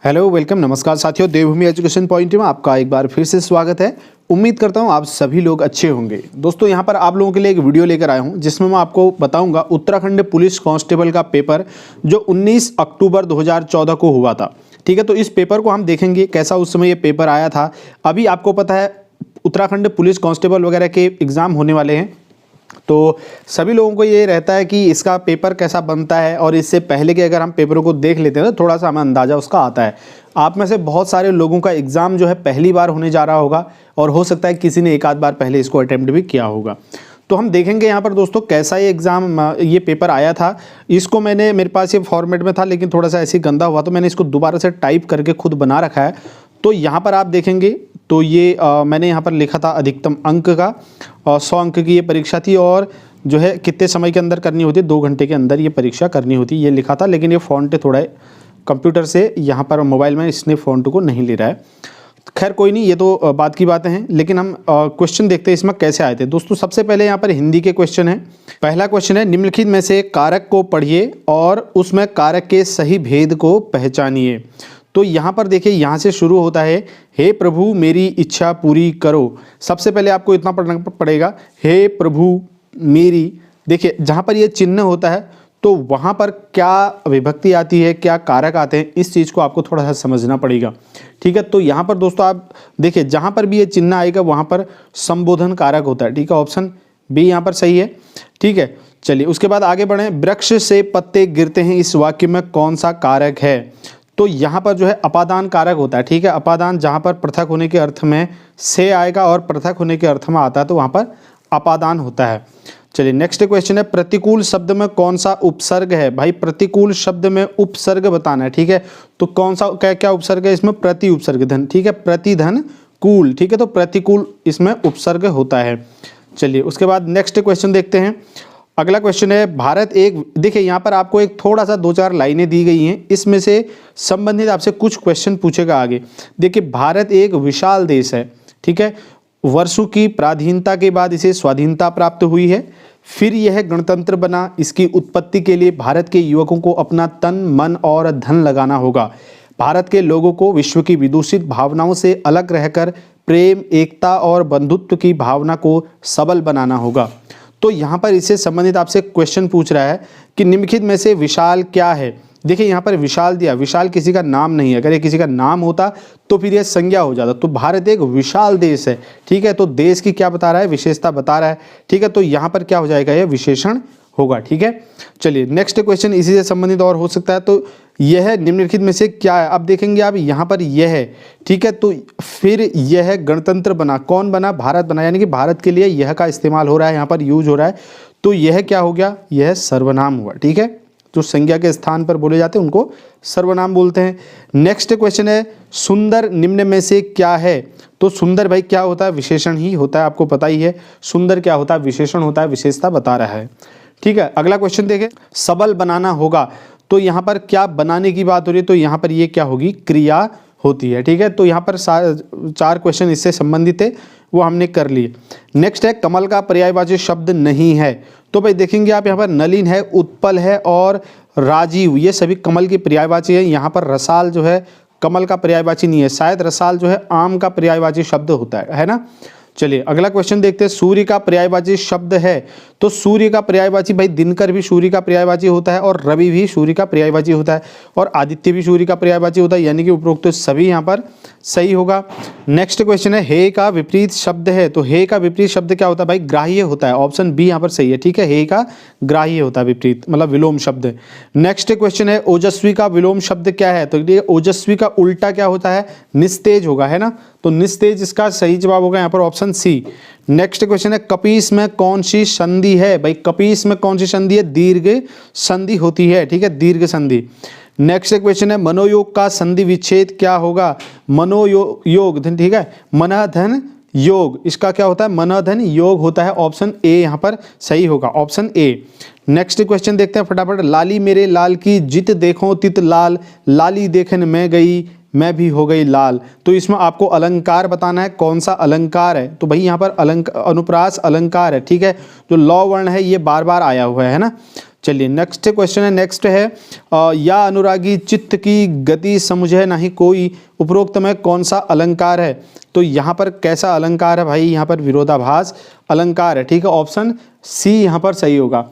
Hello welcome नमस्कार साथियों, देवभूमि education point में आपका एक बार फिर से स्वागत है। उम्मीद करता हूं आप सभी लोग अच्छे होंगे। दोस्तों यहां पर आप लोगों के लिए एक वीडियो लेकर आया हूं जिसमें मैं आपको बताऊंगा उत्तराखंड पुलिस कांस्टेबल का पेपर जो 19 अक्टूबर 2014 को हुआ था। ठीक है, तो इस पेपर को हम देखेंगे कैसा उस समय ये पेपर आया था। अभी आपको पता है उत्तराखंड पुलिस कांस्टेबल वगैरह के एग्ज़ाम होने वाले हैं, तो सभी लोगों को ये रहता है कि इसका पेपर कैसा बनता है, और इससे पहले कि अगर हम पेपरों को देख लेते हैं तो थोड़ा सा हमें अंदाज़ा उसका आता है। आप में से बहुत सारे लोगों का एग्ज़ाम जो है पहली बार होने जा रहा होगा, और हो सकता है किसी ने एक आध बार पहले इसको अटेम्प्ट भी किया होगा। तो हम देखेंगे यहाँ पर दोस्तों कैसा ये एग्ज़ाम ये पेपर आया था। इसको मैंने मेरे पास ये फॉर्मेट में था लेकिन थोड़ा सा ऐसे गंदा हुआ, तो मैंने इसको दोबारा से टाइप करके खुद बना रखा है। तो यहाँ पर आप देखेंगे तो ये मैंने यहाँ पर लिखा था अधिकतम अंक का, 100 अंक की ये परीक्षा थी, और जो है कितने समय के अंदर करनी होती है, 2 घंटे के अंदर ये परीक्षा करनी होती है, ये लिखा था। लेकिन ये फ़ॉन्ट थोड़ा कंप्यूटर से यहाँ पर मोबाइल में इसने फ़ॉन्ट को नहीं ले रहा है। खैर कोई नहीं, ये तो बात की बातें हैं। लेकिन हम क्वेश्चन देखते हैं इसमें कैसे आए थे। दोस्तों सबसे पहले यहाँ पर हिंदी के क्वेश्चन है। पहला क्वेश्चन है, निम्नलिखित में से कारक को पढ़िए और उसमें कारक के सही भेद को पहचानिए। तो यहाँ पर देखिए, यहाँ से शुरू होता है, हे प्रभु मेरी इच्छा पूरी करो। सबसे पहले आपको इतना पढ़ना पड़ेगा, हे प्रभु मेरी। देखिए जहाँ पर ये चिन्ह होता है तो वहाँ पर क्या विभक्ति आती है, क्या कारक आते हैं, इस चीज़ को आपको थोड़ा सा समझना पड़ेगा। ठीक है, तो यहाँ पर दोस्तों आप देखिए जहाँ पर भी ये चिन्ह आएगा वहाँ पर संबोधन कारक होता है। ठीक है, ऑप्शन बी यहाँ पर सही है। ठीक है, चलिए उसके बाद आगे बढ़ें। वृक्ष से पत्ते गिरते हैं, इस वाक्य में कौन सा कारक है? तो यहाँ पर जो है अपादान कारक होता है। ठीक है, अपादान जहाँ पर पृथक होने के अर्थ में से आएगा और पृथक होने के अर्थ में आता है तो वहाँ पर अपादान होता है। चलिए नेक्स्ट क्वेश्चन है, प्रतिकूल शब्द में कौन सा उपसर्ग है? भाई प्रतिकूल शब्द में उपसर्ग बताना है। ठीक है, तो कौन सा क्या क्या उपसर्ग है इसमें? प्रति उपसर्ग धन। ठीक है, प्रतिधन कूल। ठीक है, तो प्रतिकूल इसमें उपसर्ग होता है। चलिए उसके बाद नेक्स्ट क्वेश्चन देखते हैं। अगला क्वेश्चन है, भारत एक, देखिए यहाँ पर आपको एक थोड़ा सा 2-4 लाइनें दी गई हैं, इसमें से संबंधित आपसे कुछ क्वेश्चन पूछेगा आगे। देखिए भारत एक विशाल देश है। ठीक है, वर्षों की पराधीनता के बाद इसे स्वाधीनता प्राप्त हुई है, फिर यह गणतंत्र बना। इसकी उत्पत्ति के लिए भारत के युवकों को अपना तन मन और धन लगाना होगा। भारत के लोगों को विश्व की विदूषित भावनाओं से अलग रहकर प्रेम, एकता और बंधुत्व की भावना को सबल बनाना होगा। तो यहाँ पर इससे संबंधित आपसे क्वेश्चन पूछ रहा है कि निम्नलिखित में से विशाल क्या है? देखिए यहाँ पर विशाल दिया, विशाल किसी का नाम नहीं है। अगर ये किसी का नाम होता तो फिर यह संज्ञा हो जाता। तो भारत एक विशाल देश है। ठीक है, तो देश की क्या बता रहा है? विशेषता बता रहा है। ठीक है, तो यहाँ पर क्या हो जाएगा? यह विशेषण होगा। ठीक है, चलिए नेक्स्ट क्वेश्चन इसी से संबंधित और हो सकता है। तो यह निम्नलिखित में से क्या है? अब देखेंगे आप यहाँ पर यह है। ठीक है, तो फिर यह गणतंत्र बना, कौन बना? भारत बना, यानी कि भारत के लिए यह का इस्तेमाल हो रहा है, यहाँ पर यूज हो रहा है। तो यह क्या हो गया? यह सर्वनाम हुआ। ठीक है, जो संज्ञा के स्थान पर बोले जाते हैं उनको सर्वनाम बोलते हैं। नेक्स्ट क्वेश्चन है, सुंदर निम्न में से क्या है? तो सुंदर भाई क्या होता है? विशेषण ही होता है, आपको पता ही है। सुंदर क्या होता है? विशेषण होता है, विशेषता बता रहा है। ठीक है, अगला क्वेश्चन देखें, सबल बनाना होगा। तो यहाँ पर क्या बनाने की बात हो रही है? तो यहाँ पर ये क्या होगी? क्रिया होती है। ठीक है, तो यहाँ पर 4 क्वेश्चन इससे संबंधित है, वो हमने कर लिए। नेक्स्ट है, कमल का पर्यायवाची शब्द नहीं है। तो भाई देखेंगे आप यहाँ पर नलिन है, उत्पल है और राजीव, ये सभी कमल की पर्यायवाची है। यहाँ पर रसाल जो है कमल का पर्यायवाची नहीं है, शायद रसाल जो है आम का पर्यायवाची शब्द होता है ना। चलिए अगला क्वेश्चन देखते हैं, सूर्य का पर्यायवाची शब्द है। तो सूर्य का पर्यायवाची भाई दिनकर भी सूर्य का पर्यायवाची होता है, और रवि भी सूर्य का पर्यायवाची होता है, और आदित्य भी सूर्य का पर्यायवाची होता है, यानी कि उपरोक्त तो सभी यहाँ पर सही होगा। नेक्स्ट क्वेश्चन है, हे का विपरीत शब्द है। तो हे का विपरीत शब्द क्या होता है? भाई ग्राह्य होता है, ऑप्शन बी यहाँ पर सही है। ठीक है, हे का ग्राह्य होता है, विपरीत मतलब विलोम शब्द। नेक्स्ट क्वेश्चन है, ओजस्वी का विलोम शब्द क्या है? तो ये ओजस्वी का उल्टा क्या होता है? निस्तेज होगा, है ना। तो निस्तेज इसका सही जवाब होगा यहाँ पर ऑप्शन सी। नेक्स्ट क्वेश्चन है, कपीस में कौन सी संधि है? भाई कपीस में कौन सी संधि है? दीर्घ संधि होती है। ठीक है, दीर्घ संधि। नेक्स्ट क्वेश्चन है, मनोयोग का संधि विच्छेद क्या होगा? मनोयोग, ठीक है, मनधन योग, इसका क्या होता है? मनधन योग होता है। ऑप्शन ए यहाँ पर सही होगा, ऑप्शन ए। नेक्स्ट क्वेश्चन देखते हैं फटाफट, लाली मेरे लाल की जित देखो तित लाल, लाली देखन में गई मैं भी हो गई लाल। तो इसमें आपको अलंकार बताना है, कौन सा अलंकार है? तो भाई यहाँ पर अनुप्रास अलंकार है। ठीक है, जो लौ वर्ण है ये बार बार आया हुआ है ना। चलिए नेक्स्ट क्वेश्चन है, नेक्स्ट है या अनुरागी चित्त की गति समझे नहीं कोई, उपरोक्त में कौन सा अलंकार है? तो यहाँ पर कैसा अलंकार है भाई? यहाँ पर विरोधाभास अलंकार है, ठीक है, ऑप्शन सी यहाँ पर सही होगा।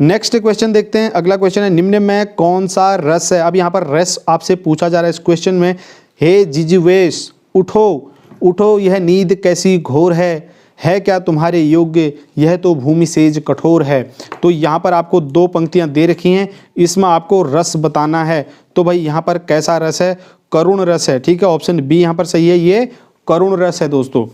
नेक्स्ट क्वेश्चन देखते हैं, अगला क्वेश्चन है निम्न में कौन सा रस है? अब यहाँ पर रस आपसे पूछा जा रहा है इस क्वेश्चन में। हे जिजीवेश उठो उठो, यह नींद कैसी घोर है क्या तुम्हारे योग्य, यह तो भूमि सेज कठोर है। तो यहाँ पर आपको दो पंक्तियाँ दे रखी हैं, इसमें आपको रस बताना है। तो भाई यहाँ पर कैसा रस है? करुण रस है, ठीक है, ऑप्शन बी यहाँ पर सही है, ये करुण रस है दोस्तों।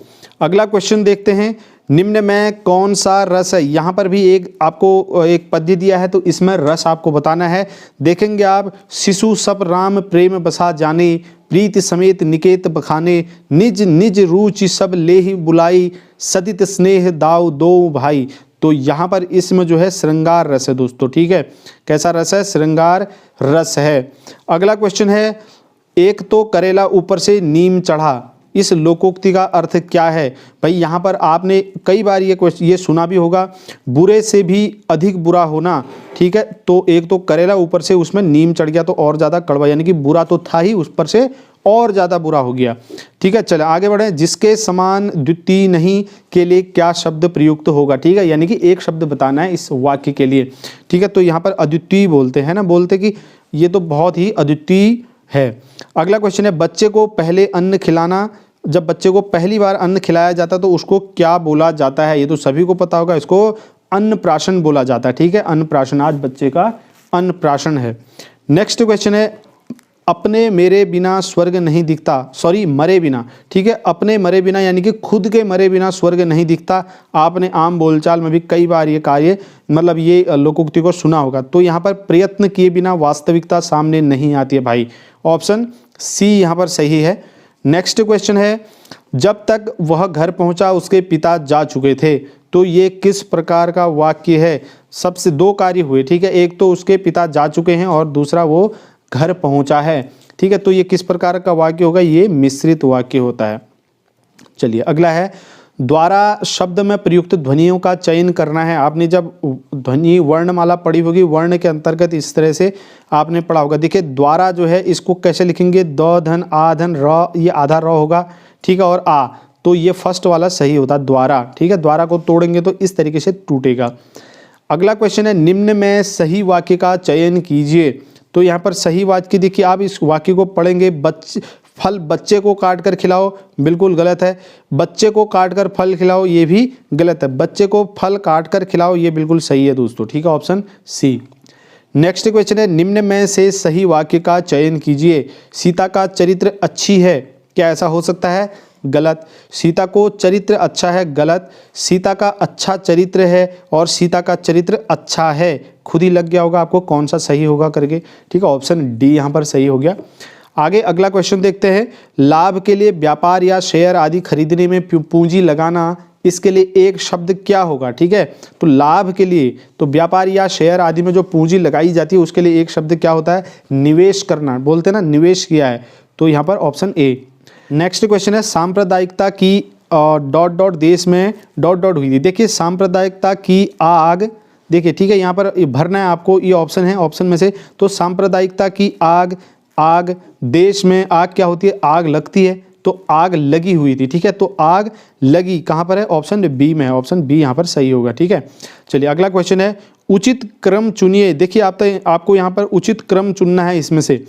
अगला क्वेश्चन देखते हैं, निम्न में कौन सा रस है? यहाँ पर भी एक आपको एक पद्य दिया है, तो इसमें रस आपको बताना है। देखेंगे आप, शिशु सब राम प्रेम बसा जाने, प्रीति समेत निकेत बखाने, निज निज रुचि सब लेहि बुलाई, सदित स्नेह दाव दो भाई। तो यहाँ पर इसमें जो है श्रृंगार रस है दोस्तों, ठीक है, कैसा रस है? श्रृंगार रस है। अगला क्वेश्चन है, एक तो करेला ऊपर से नीम चढ़ा, इस लोकोक्ति का अर्थ क्या है? भाई यहाँ पर आपने कई बार ये सुना भी होगा, बुरे से भी अधिक बुरा होना, ठीक है। तो एक तो करेला ऊपर से उसमें नीम चढ़ गया तो और ज़्यादा कड़वा, यानी कि बुरा तो था ही, उस पर से और ज़्यादा बुरा हो गया, ठीक है। चले आगे बढ़े, जिसके समान द्वितीय नहीं के लिए क्या शब्द प्रयुक्त होगा? ठीक है, यानी कि एक शब्द बताना है इस वाक्य के लिए, ठीक है। तो यहाँ पर अद्वितीय बोलते हैं ना, बोलते कि ये तो बहुत ही अद्वितीय है। अगला क्वेश्चन है, बच्चे को पहले अन्न खिलाना, जब बच्चे को पहली बार अन्न खिलाया जाता है तो उसको क्या बोला जाता है? ये तो सभी को पता होगा, इसको अन्नप्राशन बोला जाता है, ठीक है, अन्नप्राशन, आज बच्चे का अन्नप्राशन है। नेक्स्ट क्वेश्चन है, अपने मेरे बिना स्वर्ग नहीं दिखता, सॉरी मरे बिना, ठीक है, अपने मरे बिना यानी कि खुद के मरे बिना स्वर्ग नहीं दिखता। आपने आम बोलचाल में भी कई बार ये कार्य मतलब ये लोकोक्ति को सुना होगा। तो यहाँ पर प्रयत्न किए बिना वास्तविकता सामने नहीं आती है भाई, ऑप्शन सी यहाँ पर सही है। नेक्स्ट क्वेश्चन है, जब तक वह घर पहुंचा उसके पिता जा चुके थे, तो ये किस प्रकार का वाक्य है? सबसे दो कार्य हुए, ठीक है, एक तो उसके पिता जा चुके हैं और दूसरा वो घर पहुंचा है, ठीक है। तो ये किस प्रकार का वाक्य होगा? ये मिश्रित वाक्य होता है। चलिए अगला है, द्वारा शब्द में प्रयुक्त ध्वनियों का चयन करना है। आपने जब ध्वनि वर्णमाला पढ़ी होगी, वर्ण के अंतर्गत इस तरह से आपने पढ़ा होगा। देखिए द्वारा जो है इसको कैसे लिखेंगे? द धन आ धन र, ये आधा र होगा, ठीक है, और आ, तो ये फर्स्ट वाला सही होता है द्वारा, ठीक है। द्वारा को तोड़ेंगे तो इस तरीके से टूटेगा। अगला क्वेश्चन है, निम्न में सही वाक्य का चयन कीजिए। तो यहाँ पर सही वाक्य देखिए, आप इस वाक्य को पढ़ेंगे, फल बच्चे को काट कर खिलाओ, बिल्कुल गलत है। बच्चे को काट कर फल खिलाओ, ये भी गलत है। बच्चे को फल काट कर खिलाओ, ये बिल्कुल सही है दोस्तों, ठीक है, ऑप्शन सी। नेक्स्ट क्वेश्चन है, निम्न में से सही वाक्य का चयन कीजिए। सीता का चरित्र अच्छी है, क्या ऐसा हो सकता है? गलत। सीता को चरित्र अच्छा है, गलत। सीता का अच्छा चरित्र है और सीता का चरित्र अच्छा है, खुद ही लग गया होगा आपको कौन सा सही होगा करके, ठीक है, ऑप्शन डी यहाँ पर सही हो गया। आगे अगला क्वेश्चन देखते हैं, लाभ के लिए व्यापार या शेयर आदि खरीदने में पूंजी लगाना, इसके लिए एक शब्द क्या होगा? ठीक है, तो लाभ के लिए तो व्यापार या शेयर आदि में जो पूंजी लगाई जाती है उसके लिए एक शब्द क्या होता है? निवेश करना, बोलते हैं ना निवेश किया है, तो यहाँ पर ऑप्शन ए। नेक्स्ट क्वेश्चन है, सांप्रदायिकता की डॉट डॉट देश में डॉट डॉट हुई थी। देखिए सांप्रदायिकता की आग, देखिए ठीक है, यहाँ पर भरना है आपको, ये ऑप्शन है, ऑप्शन में से तो सांप्रदायिकता की आग, आग देश में आग क्या होती है? आग लगती है, तो आग लगी हुई थी, ठीक है, तो आग लगी कहाँ पर है? ऑप्शन बी में है, ऑप्शन बी यहाँ पर सही होगा, ठीक है। चलिए अगला क्वेश्चन है, उचित क्रम चुनिए। देखिए आपको यहाँ पर उचित क्रम चुनना है इसमें से।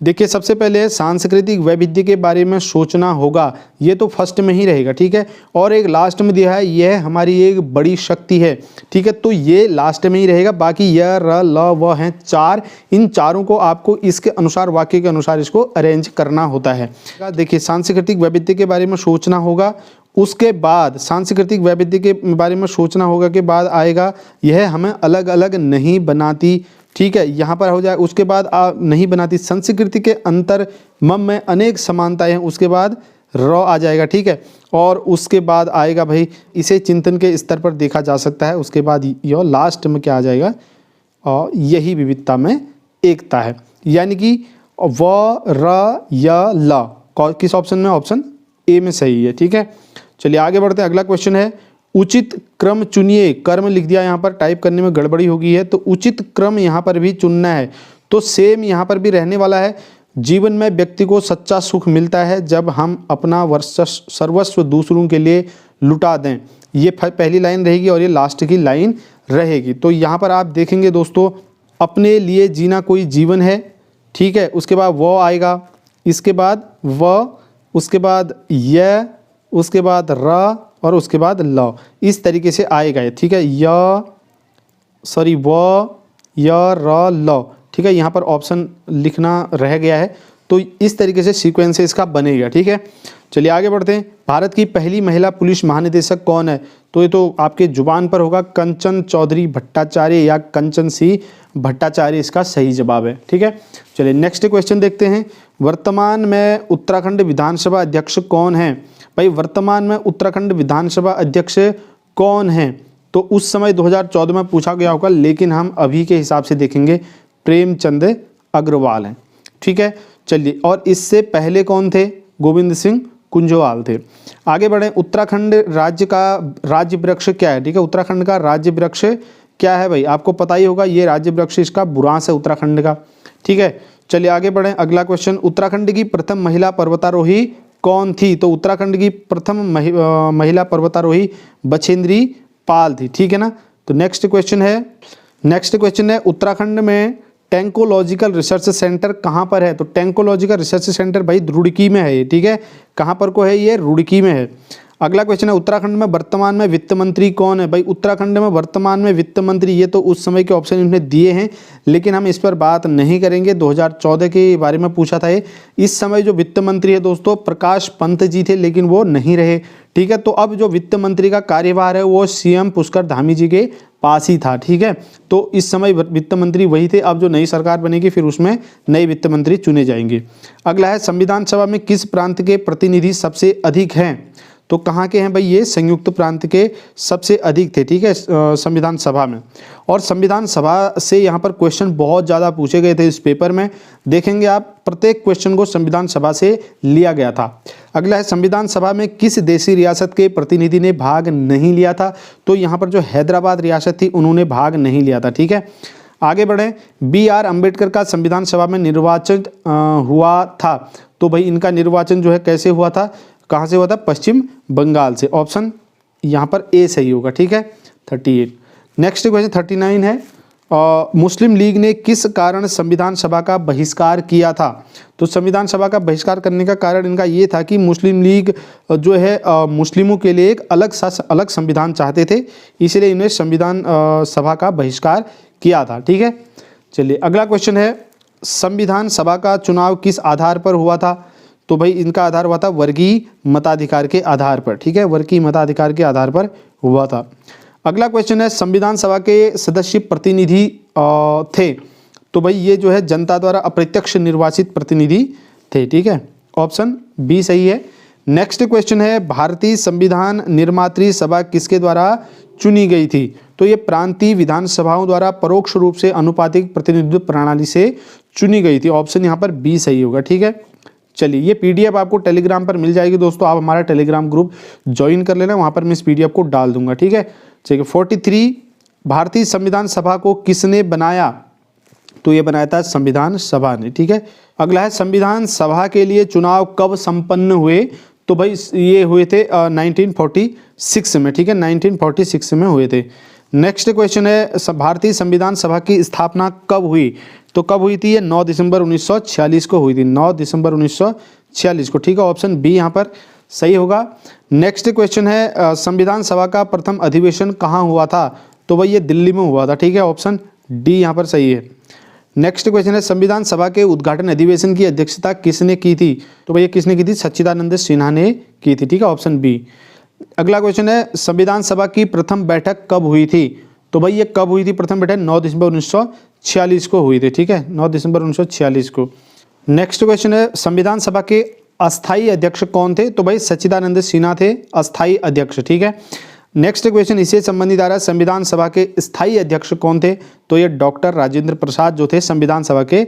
देखिए सबसे पहले सांस्कृतिक वैविध्य के बारे में सोचना होगा, ये तो फर्स्ट में ही रहेगा, ठीक है, और एक लास्ट में दिया है, यह हमारी एक बड़ी शक्ति है, ठीक है, तो ये लास्ट में ही रहेगा। बाकी य र ल व हैं चार, इन चारों को आपको इसके अनुसार, वाक्य के अनुसार इसको अरेंज करना होता है। देखिए सांस्कृतिक वैविध्य के बारे में सोचना होगा, उसके बाद सांस्कृतिक वैविध्य के बारे में सोचना होगा के बाद आएगा यह हमें अलग अलग नहीं बनाती, ठीक है, यहाँ पर हो जाए। उसके बाद नहीं बनाती, संस्कृति के अंतर मम में अनेक समानताएं हैं, उसके बाद र आ जाएगा, ठीक है, और उसके बाद आएगा भाई इसे चिंतन के स्तर पर देखा जा सकता है। उसके बाद यह लास्ट में क्या आ जाएगा? और यही विविधता में एकता है, यानी कि व र य ल किस ऑप्शन में? ऑप्शन ए में सही है, ठीक है। चलिए आगे बढ़ते हैं। अगला क्वेश्चन है, उचित क्रम चुनिए, कर्म लिख दिया यहाँ पर, टाइप करने में गड़बड़ी हो गई है, तो उचित क्रम यहाँ पर भी चुनना है। तो सेम यहाँ पर भी रहने वाला है, जीवन में व्यक्ति को सच्चा सुख मिलता है जब हम अपना सर्वस्व दूसरों के लिए लुटा दें। ये पहली लाइन रहेगी और ये लास्ट की लाइन रहेगी। तो यहाँ पर आप देखेंगे दोस्तों, अपने लिए जीना कोई जीवन है, ठीक है, उसके बाद वो आएगा, इसके बाद व, उसके बाद य, उसके बाद र और उसके बाद ल, इस तरीके से आएगा ये, ठीक है, व य र ल, ठीक है। यहाँ पर ऑप्शन लिखना रह गया है, तो इस तरीके से सीक्वेंस इसका बनेगा, ठीक है। चलिए आगे बढ़ते हैं। भारत की पहली महिला पुलिस महानिदेशक कौन है? तो ये तो आपके जुबान पर होगा, कंचन चौधरी भट्टाचार्य या कंचन सी भट्टाचार्य इसका सही जवाब है, ठीक है। चलिए नेक्स्ट क्वेश्चन देखते हैं। वर्तमान में उत्तराखंड विधानसभा अध्यक्ष कौन है? भाई वर्तमान में उत्तराखंड विधानसभा अध्यक्ष कौन है? तो उस समय 2014 में पूछा गया होगा, लेकिन हम अभी के हिसाब से देखेंगे प्रेमचंद अग्रवाल हैं, ठीक है। चलिए, और इससे पहले कौन थे? गोविंद सिंह कुंजवाल थे। आगे बढ़े। उत्तराखंड राज्य का राज्य वृक्ष क्या है? ठीक है, उत्तराखंड का राज्य वृक्ष क्या है भाई? आपको पता ही होगा, ये राज्य वृक्ष इसका बुरांस है उत्तराखंड का, ठीक है। चलिए आगे बढ़े। अगला क्वेश्चन, उत्तराखंड की प्रथम महिला पर्वतारोही कौन थी? तो उत्तराखंड की प्रथम महिला पर्वतारोही बछेंद्री पाल थी, ठीक है ना। तो नेक्स्ट क्वेश्चन है उत्तराखंड में टैंकोलॉजिकल रिसर्च सेंटर कहाँ पर है? तो टैंकोलॉजिकल रिसर्च सेंटर भाई रुड़की में है ये, ठीक है। कहाँ पर को है ये? रुड़की में है। अगला क्वेश्चन है, उत्तराखंड में वर्तमान में वित्त मंत्री कौन है? भाई उत्तराखंड में वर्तमान में वित्त मंत्री, ये तो उस समय के ऑप्शन इन्होंने दिए हैं, लेकिन हम इस पर बात नहीं करेंगे। 2014 के बारे में पूछा था ये। इस समय जो वित्त मंत्री है दोस्तों, प्रकाश पंत जी थे, लेकिन वो नहीं रहे, ठीक है। तो अब जो वित्त मंत्री का कार्यभार है वो सीएम पुष्कर धामी जी के पास ही था, ठीक है। तो इस समय वित्त मंत्री वही थे। अब जो नई सरकार बनेगी फिर उसमें नए वित्त मंत्री चुने जाएंगे। अगला है, संविधान सभा में किस प्रांत के प्रतिनिधि सबसे अधिक हैं? तो कहाँ के हैं भाई? ये संयुक्त प्रांत के सबसे अधिक थे, ठीक है, संविधान सभा में। और संविधान सभा से यहाँ पर क्वेश्चन बहुत ज़्यादा पूछे गए थे इस पेपर में, देखेंगे आप, प्रत्येक क्वेश्चन को संविधान सभा से लिया गया था। अगला है, संविधान सभा में किस देशी रियासत के प्रतिनिधि ने भाग नहीं लिया था? तो यहाँ पर जो हैदराबाद रियासत थी उन्होंने भाग नहीं लिया था, ठीक है। आगे बढ़ें। BR अम्बेडकर का संविधान सभा में निर्वाचन हुआ था, तो भाई इनका निर्वाचन जो है कैसे हुआ था, कहाँ से हुआ था? पश्चिम बंगाल से। ऑप्शन यहाँ पर ए सही होगा, ठीक है, 38। नेक्स्ट क्वेश्चन 39 है, मुस्लिम लीग ने किस कारण संविधान सभा का बहिष्कार किया था? तो संविधान सभा का बहिष्कार करने का कारण इनका ये था कि मुस्लिम लीग जो है मुस्लिमों के लिए एक अलग संविधान चाहते थे, इसलिए इन्हें संविधान सभा का बहिष्कार किया था, ठीक है। चलिए अगला क्वेश्चन है, संविधान सभा का चुनाव किस आधार पर हुआ था? तो भाई इनका आधार हुआ था वर्गीय मताधिकार के आधार पर, ठीक है, वर्गीय मताधिकार के आधार पर हुआ था। अगला क्वेश्चन है, संविधान सभा के सदस्य प्रतिनिधि थे, तो भाई ये जो है जनता द्वारा अप्रत्यक्ष निर्वाचित प्रतिनिधि थे, ठीक है, ऑप्शन बी सही है। नेक्स्ट क्वेश्चन है, भारतीय संविधान निर्मात्री सभा किसके द्वारा चुनी गई थी? तो ये प्रांतीय विधानसभाओं द्वारा परोक्ष रूप से अनुपातिक प्रतिनिधित्व प्रणाली से चुनी गई थी, ऑप्शन यहाँ पर बी सही होगा, ठीक है। चलिए ये PDF आपको टेलीग्राम पर मिल जाएगी दोस्तों, आप हमारा टेलीग्राम ग्रुप ज्वाइन कर लेना, वहाँ पर मैं इस PDF को डाल दूंगा, ठीक है। चलिए 43, भारतीय संविधान सभा को किसने बनाया? तो ये बनाया था संविधान सभा ने, ठीक है। अगला है, संविधान सभा के लिए चुनाव कब संपन्न हुए? तो भाई ये हुए थे 1946 में, ठीक है, 1946 में हुए थे। नेक्स्ट क्वेश्चन है, भारतीय संविधान सभा की स्थापना कब हुई? तो कब हुई थी? ये 9 दिसंबर 1946 को हुई थी, 9 दिसंबर 1946 को, ठीक है, ऑप्शन बी यहाँ पर सही होगा। नेक्स्ट क्वेश्चन है, संविधान सभा का प्रथम अधिवेशन कहाँ हुआ था? तो भाई ये दिल्ली में हुआ था, ठीक है, ऑप्शन डी यहाँ पर सही है। नेक्स्ट क्वेश्चन है, संविधान सभा के उद्घाटन अधिवेशन की अध्यक्षता किसने की थी? तो भाई ये किसने की थी? सच्चिदानंद सिन्हा ने की थी, ठीक है, ऑप्शन बी। अगला क्वेश्चन है, संविधान सभा की प्रथम बैठक कब हुई थी? तो भाई ये कब हुई थी प्रथम बैठक? 9 दिसंबर 1946 को हुई थी, ठीक है, 9 दिसंबर 1946 को। नेक्स्ट क्वेश्चन है, संविधान सभा के अस्थायी अध्यक्ष कौन थे? तो भाई सच्चिदानंद सिन्हा थे अस्थायी अध्यक्ष, ठीक है। नेक्स्ट क्वेश्चन इससे संबंधित आ रहा है, संविधान सभा के स्थायी अध्यक्ष कौन थे? तो ये डॉक्टर राजेंद्र प्रसाद जो थे संविधान सभा के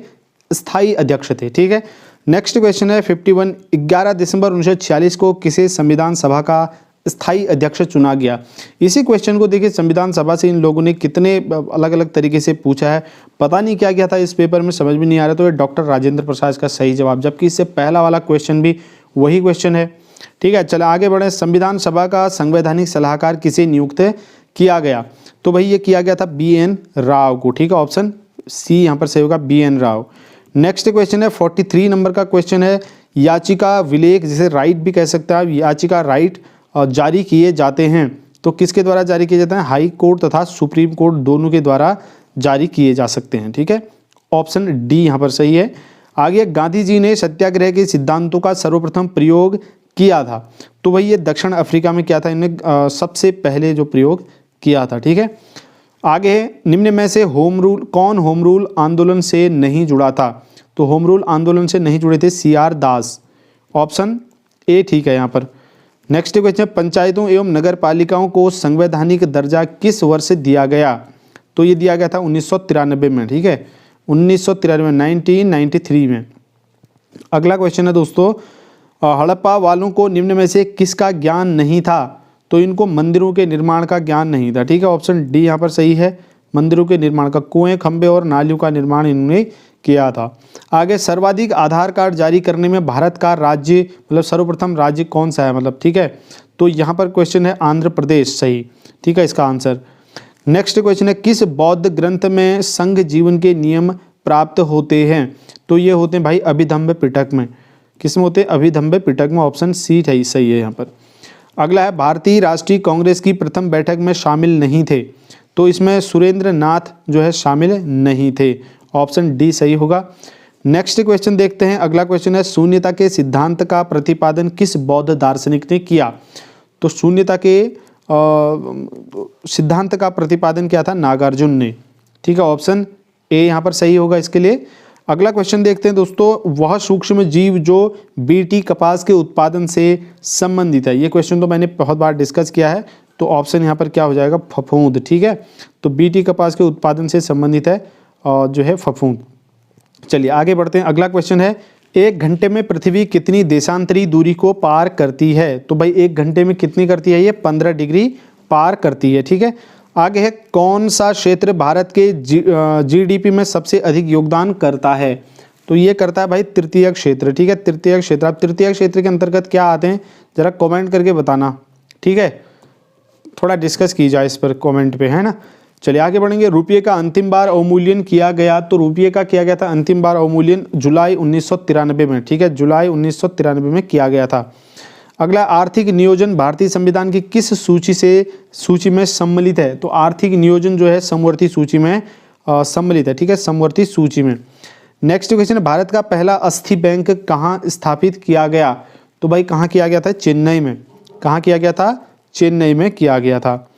स्थायी अध्यक्ष थे, ठीक है। नेक्स्ट क्वेश्चन है 51, 11 दिसंबर 1946 को किसे संविधान सभा का स्थायी अध्यक्ष चुना गया। इसी क्वेश्चन को देखिए संविधान सभा से इन लोगों ने कितने अलग अलग तरीके से पूछा है, पता नहीं क्या क्या था इस पेपर में, समझ में नहीं आ रहा। तो ये डॉक्टर राजेंद्र प्रसाद का सही जवाब, जबकि इससे पहला वाला क्वेश्चन भी वही क्वेश्चन है। ठीक है, चलो आगे बढ़े। संविधान सभा का संवैधानिक सलाहकार किसे नियुक्त किया गया? तो भाई ये किया गया था BN राव को। ठीक है, ऑप्शन सी यहाँ पर सही होगा, BN राव। नेक्स्ट क्वेश्चन है 43 नंबर का क्वेश्चन है, याचिका विलेख जिसे राइट भी कह सकते हैं आप, याचिका राइट जारी किए जाते हैं तो किसके द्वारा जारी किए जाते हैं? हाई कोर्ट तथा सुप्रीम कोर्ट दोनों के द्वारा जारी किए जा सकते हैं। ठीक है, ऑप्शन डी यहाँ पर सही है। आगे, गांधी जी ने सत्याग्रह के सिद्धांतों का सर्वप्रथम प्रयोग किया था, तो भाई ये दक्षिण अफ्रीका में क्या था, इन्हें सबसे पहले जो प्रयोग किया था। ठीक है, आगे, निम्न में से होम रूल कौन होम रूल आंदोलन से नहीं जुड़ा था? तो होम रूल आंदोलन से नहीं जुड़े थे CR दास, ऑप्शन ए ठीक है यहाँ पर। नेक्स्ट क्वेश्चन, पंचायतों एवं नगर पालिकाओं को संवैधानिक दर्जा किस वर्ष दिया गया? तो ये दिया गया था 1993 में। ठीक है, 1993 1993 में। अगला क्वेश्चन है दोस्तों, हड़प्पा वालों को निम्न में से किसका ज्ञान नहीं था? तो इनको मंदिरों के निर्माण का ज्ञान नहीं था। ठीक है, ऑप्शन डी यहाँ पर सही है, मंदिरों के निर्माण का, कुएं खंबे और नालियों का निर्माण इन्होंने किया था। आगे, सर्वाधिक आधार कार्ड जारी करने में भारत का राज्य मतलब सर्वप्रथम राज्य कौन सा है मतलब? ठीक है, तो यहाँ पर क्वेश्चन है आंध्र प्रदेश, सही। ठीक है, इसका आंसर। नेक्स्ट क्वेश्चन है, किस बौद्ध ग्रंथ में संघ जीवन के नियम प्राप्त होते हैं? तो ये होते हैं भाई अभिधम्म पिटक में। किसमें होते हैं? अभिधम्म पिटक में, ऑप्शन सी सही है यहाँ पर। अगला है, भारतीय राष्ट्रीय कांग्रेस की प्रथम बैठक में शामिल नहीं थे, तो इसमें सुरेंद्र नाथ जो है शामिल नहीं थे, ऑप्शन डी सही होगा। नेक्स्ट क्वेश्चन देखते हैं। अगला क्वेश्चन है, शून्यता के सिद्धांत का प्रतिपादन किस बौद्ध दार्शनिक ने किया? तो शून्यता के सिद्धांत का प्रतिपादन किया था नागार्जुन ने। ठीक है, ऑप्शन ए यहाँ पर सही होगा इसके लिए। अगला क्वेश्चन देखते हैं दोस्तों, वह सूक्ष्म जीव जो बीटी कपास के उत्पादन से संबंधित है। ये क्वेश्चन तो मैंने बहुत बार डिस्कस किया है, तो ऑप्शन यहाँ पर क्या हो जाएगा? फफूंद। ठीक है, तो बीटी कपास के उत्पादन से संबंधित है जो है फफूंद। चलिए आगे बढ़ते हैं। अगला क्वेश्चन है, 1 घंटे में पृथ्वी कितनी देशांतरी दूरी को पार करती है? तो भाई 1 घंटे में कितनी करती है? ये 15 डिग्री पार करती है। ठीक है, आगे है, कौन सा क्षेत्र भारत के GDP में सबसे अधिक योगदान करता है? तो ये करता है भाई तृतीय क्षेत्र। ठीक है, तृतीय क्षेत्र। अब तृतीय क्षेत्र के अंतर्गत क्या आते हैं जरा कमेंट करके बताना। ठीक है, थोड़ा डिस्कस की जाए इस पर कमेंट पे, है ना। चलिए आगे बढ़ेंगे। रुपये का अंतिम बार अवमूल्यन किया गया, तो रुपये का किया गया था अंतिम बार अवमूल्यन जुलाई 1993 में। ठीक है, जुलाई 1993 में किया गया था। अगला, आर्थिक नियोजन भारतीय संविधान की किस सूची में सम्मिलित है? तो आर्थिक नियोजन जो है समवर्ती सूची में सम्मिलित है। ठीक है, समवर्ती सूची में। नेक्स्ट क्वेश्चन है, भारत का पहला अस्थि बैंक कहाँ स्थापित किया गया? तो भाई कहाँ किया गया था? चेन्नई में। कहाँ किया गया था? चेन्नई में किया गया था।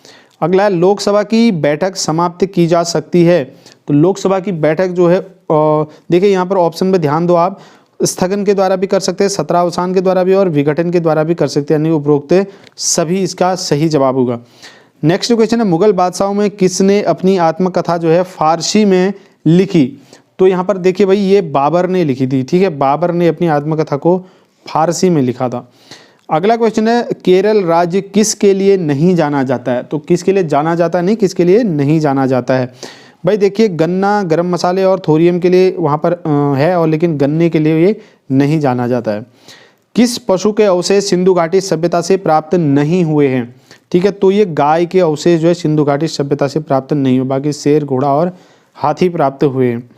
अगला है, लोकसभा की बैठक समाप्त की जा सकती है। तो लोकसभा की बैठक जो है देखिए यहाँ पर ऑप्शन में ध्यान दो आप, स्थगन के द्वारा भी कर सकते हैं, सत्रावसान के द्वारा भी और विघटन के द्वारा भी कर सकते हैं, यानी उपरोक्त सभी इसका सही जवाब होगा। नेक्स्ट क्वेश्चन है, मुगल बादशाहों में किसने अपनी आत्मकथा जो है फारसी में लिखी? तो यहाँ पर देखिए भाई ये बाबर ने लिखी थी। ठीक है, बाबर ने अपनी आत्मकथा को फारसी में लिखा था। अगला क्वेश्चन है, केरल राज्य किसके लिए नहीं जाना जाता है? तो किसके लिए जाना जाता है, नहीं किसके लिए नहीं जाना जाता है? भाई देखिए, गन्ना, गरम मसाले और थोरियम के लिए वहाँ पर है, और लेकिन गन्ने के लिए ये नहीं जाना जाता है। किस पशु के अवशेष सिंधु घाटी सभ्यता से प्राप्त नहीं हुए हैं? ठीक है, तो ये गाय के अवशेष जो है सिंधु घाटी सभ्यता से प्राप्त नहीं हुए, बाकी शेर, घोड़ा और हाथी प्राप्त हुए हैं।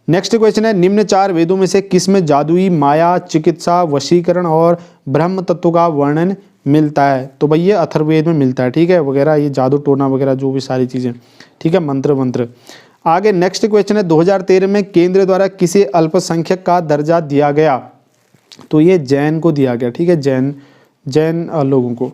नेक्स्ट क्वेश्चन है, निम्न 4 वेदों में से किसमें जादुई, माया, चिकित्सा, वशीकरण और ब्रह्म तत्व का वर्णन मिलता है? तो भाई ये अथर्ववेद में मिलता है। ठीक है, वगैरह ये जादू टोना वगैरह जो भी सारी चीज़ें। ठीक है, मंत्र। आगे नेक्स्ट क्वेश्चन है, 2013 में केंद्र द्वारा किसे अल्पसंख्यक का दर्जा दिया गया? तो ये जैन को दिया गया। ठीक है, जैन लोगों को।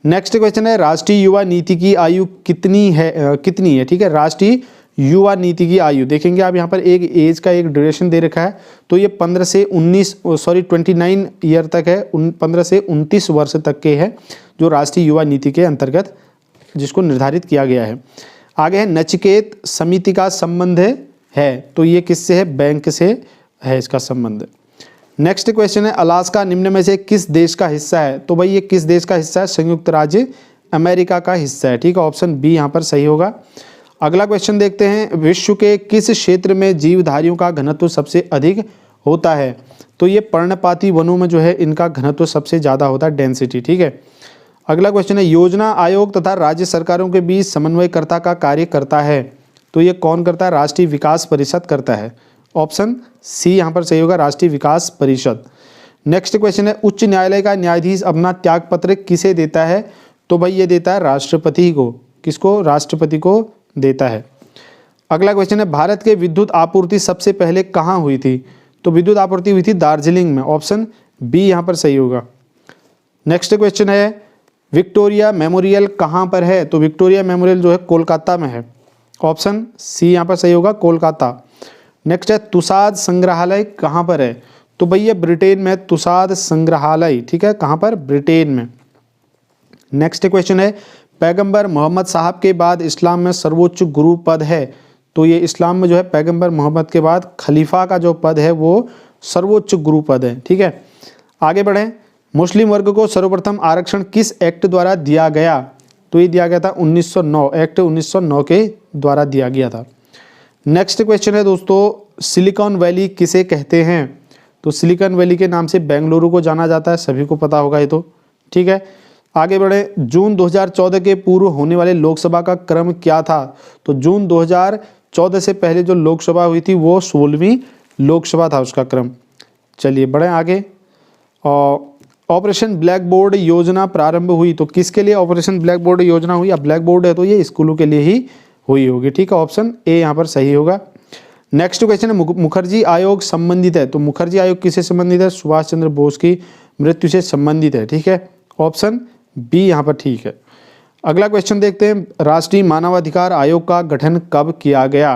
नेक्स्ट क्वेश्चन है, राष्ट्रीय युवा नीति की आयु कितनी है? ठीक है, राष्ट्रीय युवा नीति की आयु देखेंगे आप, यहाँ पर एक एज का एक ड्यूरेशन दे रखा है, तो ये 29 ईयर तक है, 15 से 29 वर्ष तक के है, जो राष्ट्रीय युवा नीति के अंतर्गत जिसको निर्धारित किया गया है। आगे है, नचिकेत समिति का संबंध है, तो ये किससे है? बैंक से है इसका संबंध। नेक्स्ट क्वेश्चन है अलास्का निम्न में से किस देश का हिस्सा है? तो भाई ये किस देश का हिस्सा है? संयुक्त राज्य अमेरिका का हिस्सा है। ठीक है, ऑप्शन बी यहाँ पर सही होगा। अगला क्वेश्चन देखते हैं, विश्व के किस क्षेत्र में जीवधारियों का घनत्व सबसे अधिक होता है? तो ये पर्णपाती वनों में जो है इनका घनत्व सबसे ज़्यादा होता है, डेंसिटी। ठीक है, अगला क्वेश्चन है, योजना आयोग तथा राज्य सरकारों के बीच समन्वयकर्ता का कार्य करता है। तो ये कौन करता है? राष्ट्रीय विकास परिषद करता है। ऑप्शन सी यहाँ पर सही होगा, राष्ट्रीय विकास परिषद। नेक्स्ट क्वेश्चन है, उच्च न्यायालय का न्यायाधीश अपना त्यागपत्र किसे देता है? तो भाई ये देता है राष्ट्रपति को। किसको? राष्ट्रपति को देता है। अगला क्वेश्चन है, भारत के विद्युत आपूर्ति सबसे पहले कहाँ हुई थी? तो विद्युत आपूर्ति हुई थी दार्जिलिंग में। ऑप्शन बी यहाँ पर सही होगा। नेक्स्ट क्वेश्चन है, विक्टोरिया मेमोरियल कहाँ पर है? तो विक्टोरिया मेमोरियल जो है कोलकाता में है। ऑप्शन सी यहाँ पर सही होगा, कोलकाता। नेक्स्ट है, तुसाद संग्रहालय कहाँ पर है? तो भैया ब्रिटेन में तुसाद संग्रहालय। ठीक है, कहाँ पर? ब्रिटेन में। नेक्स्ट क्वेश्चन है, पैगंबर मोहम्मद साहब के बाद इस्लाम में सर्वोच्च गुरु पद है? तो ये इस्लाम में जो है पैगंबर मोहम्मद के बाद खलीफा का जो पद है वो सर्वोच्च गुरु पद है। ठीक है, आगे बढ़ें। मुस्लिम वर्ग को सर्वप्रथम आरक्षण किस एक्ट द्वारा दिया गया? तो ये दिया गया था 1909, एक्ट 1909 के द्वारा दिया गया था। नेक्स्ट क्वेश्चन है दोस्तों, सिलिकॉन वैली किसे कहते हैं? तो सिलिकॉन वैली के नाम से बेंगलुरु को जाना जाता है, सभी को पता होगा ये तो। ठीक है, आगे बढ़े। जून 2014 के पूर्व होने वाले लोकसभा का क्रम क्या था? तो जून 2014 से पहले जो लोकसभा हुई थी वो 16वीं लोकसभा था उसका क्रम। चलिए बढ़ें आगे। और ऑपरेशन ब्लैक बोर्ड योजना प्रारंभ हुई, तो किसके लिए ऑपरेशन ब्लैक बोर्ड योजना हुई? अब ब्लैक बोर्ड है तो ये स्कूलों के लिए ही हुई होगी। ठीक है, ऑप्शन ए यहाँ पर सही होगा। नेक्स्ट क्वेश्चन है, मुखर्जी आयोग संबंधित है? तो मुखर्जी आयोग किससे संबंधित है? सुभाष चंद्र बोस की मृत्यु से संबंधित है। ठीक है, ऑप्शन बी यहाँ पर ठीक है। अगला क्वेश्चन देखते हैं, राष्ट्रीय मानवाधिकार आयोग का गठन कब किया गया?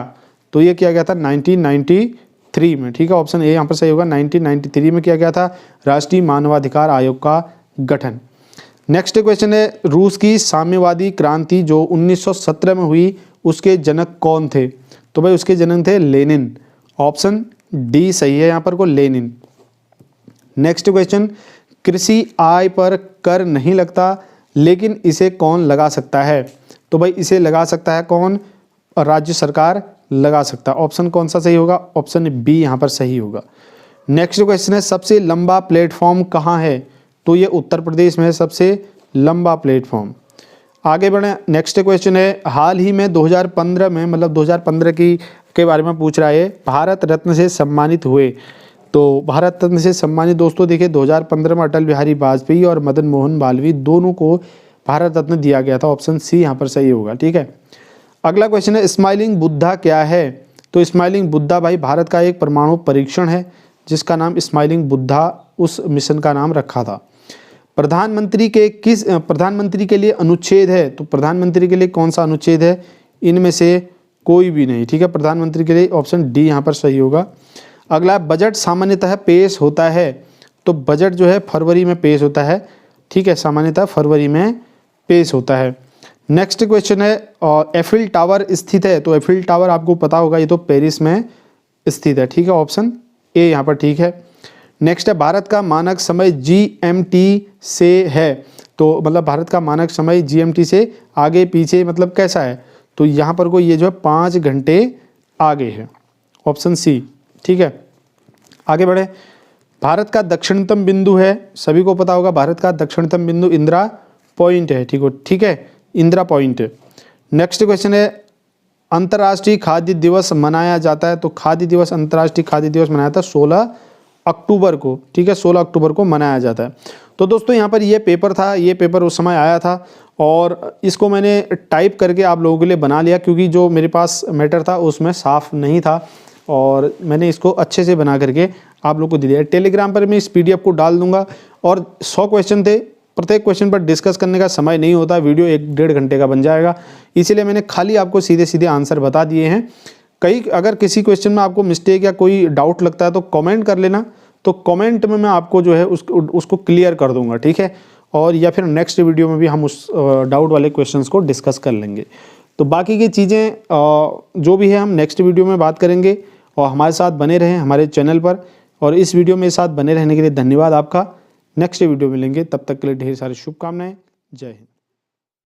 तो ये किया गया था 1993 में। ठीक है, ऑप्शन ए यहाँ पर सही होगा, 1993 में किया गया था राष्ट्रीय मानवाधिकार आयोग का गठन। नेक्स्ट क्वेश्चन है, रूस की साम्यवादी क्रांति जो 1917 में हुई उसके जनक कौन थे? तो भाई उसके जनक थे लेनिन। ऑप्शन डी सही है यहाँ पर को, लेनिन। नेक्स्ट क्वेश्चन, कृषि आय पर कर नहीं लगता लेकिन इसे कौन लगा सकता है? तो भाई इसे लगा सकता है कौन? राज्य सरकार लगा सकता है। ऑप्शन कौन सा सही होगा? ऑप्शन बी यहाँ पर सही होगा। नेक्स्ट क्वेश्चन है, सबसे लंबा प्लेटफॉर्म कहाँ है? तो ये उत्तर प्रदेश में है सबसे लंबा प्लेटफॉर्म। आगे बढ़ें। नेक्स्ट क्वेश्चन है, हाल ही में 2015 में, मतलब 2015 के बारे में पूछ रहा है, भारत रत्न से सम्मानित हुए। तो भारत रत्न से सम्मानित दोस्तों देखिए 2015 में अटल बिहारी वाजपेयी और मदन मोहन मालवीय दोनों को भारत रत्न दिया गया था। ऑप्शन सी यहाँ पर सही होगा। ठीक है, अगला क्वेश्चन है, स्माइलिंग बुद्धा क्या है? तो स्माइलिंग बुद्धा भाई भारत का एक परमाणु परीक्षण है जिसका नाम स्माइलिंग बुद्धा, उस मिशन का नाम रखा था। प्रधानमंत्री के लिए अनुच्छेद है? तो प्रधानमंत्री के लिए कौन सा अनुच्छेद है? इनमें से कोई भी नहीं। ठीक है, प्रधानमंत्री के लिए ऑप्शन डी यहाँ पर सही होगा। अगला, बजट सामान्यतः पेश होता है? तो बजट जो है फरवरी में पेश होता है। ठीक है, सामान्यतः फरवरी में पेश होता है। नेक्स्ट क्वेश्चन है, एफिल टावर स्थित है? तो एफिल टावर आपको पता होगा ये तो पेरिस में स्थित है। ठीक है, ऑप्शन ए यहाँ पर ठीक है। नेक्स्ट है, भारत का मानक समय GMT से है? तो मतलब भारत का मानक समय GMT से आगे पीछे मतलब कैसा है? तो यहाँ पर को ये जो है 5 घंटे आगे है। Option C. ठीक है, आगे बढ़े। भारत का दक्षिणतम बिंदु है, सभी को पता होगा भारत का दक्षिणतम बिंदु इंदिरा पॉइंट है। ठीक है, इंदिरा पॉइंट। नेक्स्ट क्वेश्चन है, अंतर्राष्ट्रीय खाद्य दिवस मनाया जाता है? तो खाद्य दिवस, अंतर्राष्ट्रीय खाद्य दिवस मनाया था 16 अक्टूबर को। ठीक है, 16 अक्टूबर को मनाया जाता है। तो दोस्तों यहाँ पर ये पेपर था, ये पेपर उस समय आया था और इसको मैंने टाइप करके आप लोगों के लिए बना लिया क्योंकि जो मेरे पास मैटर था उसमें साफ नहीं था और मैंने इसको अच्छे से बना करके आप लोग को दे दिया। टेलीग्राम पर मैं इस PDF को डाल दूंगा और 100 क्वेश्चन थे, प्रत्येक क्वेश्चन पर डिस्कस करने का समय नहीं होता, वीडियो 1-1.5 घंटे का बन जाएगा, इसीलिए मैंने खाली आपको सीधे सीधे आंसर बता दिए हैं। अगर किसी क्वेश्चन में आपको मिस्टेक या कोई डाउट लगता है तो कमेंट कर लेना, तो कमेंट में मैं आपको जो है उसको क्लियर कर दूंगा। ठीक है, और या फिर नेक्स्ट वीडियो में भी हम उस डाउट वाले क्वेश्चंस को डिस्कस कर लेंगे। तो बाकी की चीज़ें जो भी है हम नेक्स्ट वीडियो में बात करेंगे और हमारे साथ बने रहें हमारे चैनल पर। और इस वीडियो में साथ बने रहने के लिए धन्यवाद आपका। नेक्स्ट वीडियो मिलेंगे, तब तक के लिए ढेर सारी शुभकामनाएं। जय हिंद।